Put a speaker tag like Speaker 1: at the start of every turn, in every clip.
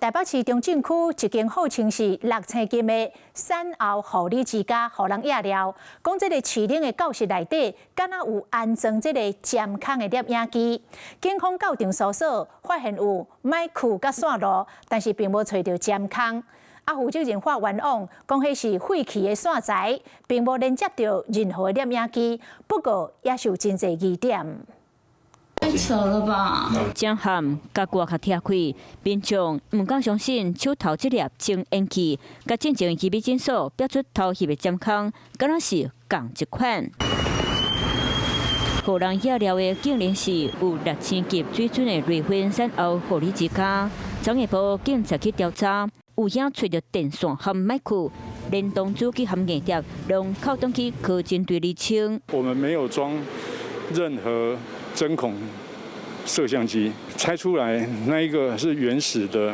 Speaker 1: 台北市中正區一間號稱是6千金的產後護理之家，互人野料。講這個市領的教室內底，敢若有安裝這個針孔的攝影機。警方到場搜索，發現有麥克甲線路，但是並無找到針孔。負責人發冤枉，講迄是廢棄的線材，並無連接到任何的攝影機。不過，也是有真濟疑點。
Speaker 2: 太扯了吧！針焊甲外殼拆開，民眾唔敢相信手頭這粒偵煙器，甲進前機密診所標出偷翕的針孔，敢若是同一款。互人野料的竟然是有6千級水準的瑞芬產後護理之家。昨下晡警察去調查，有影找到電線和麥克，連同主機和硬碟，攏靠登去科偵隊釐清。
Speaker 3: 我們沒有裝任何 針孔攝像機拆出來，那一個是原始的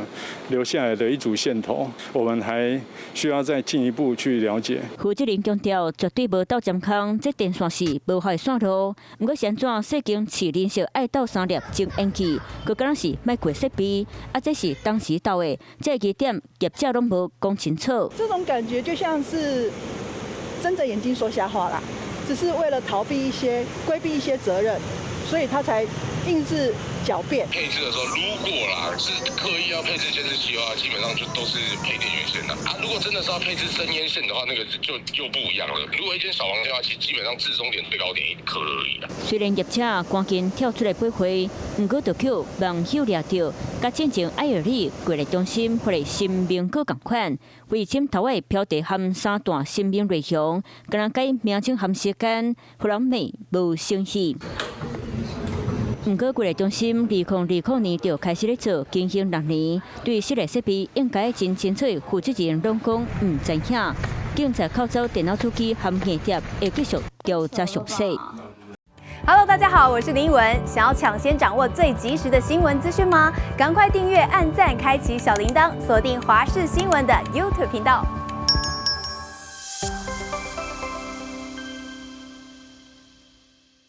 Speaker 3: 留下來的一組線頭，我們還需要再進一步去了解。負責人強調，絕對無盜針孔，這電線是無害線路。不過，安怎細經市人說愛盜3粒偵煙器，佮敢若是賣過設備，這是當時盜的，這疑點業者攏無講清楚。
Speaker 4: 這種感覺就像是睜着眼睛說瞎話啦，只是為了逃避規避一些責任。 所以他才硬是狡辯。
Speaker 5: 配置的時候，如果啦是刻意要配置監視器的話，基本上就都是配電源線的啊。如果真的是要配置聲煙線的話，那個就不一樣了。如果一間小房間的話，其實基本上至終點最高點1顆而已啦。雖然業者趕緊跳出來駁回，不過就叫網友抓到，甲進前愛爾里國立中心或者新名閣同款，為枕頭的標題含3段新名內容，敢若改名稱含時間，互人美無生氣。 不過，國立中心2020年就開始咧做，經營6年，對室內設備應該真清楚。負責人攏講唔知影，警察扣走電腦主機和硬碟，會繼續調查詳細。
Speaker 6: Hello， 大家好，我是林文。想要搶先掌握最及時的新聞資訊嗎？趕快訂閱、按讚、開啟小鈴鐺，鎖定華視新聞的 YouTube 頻道。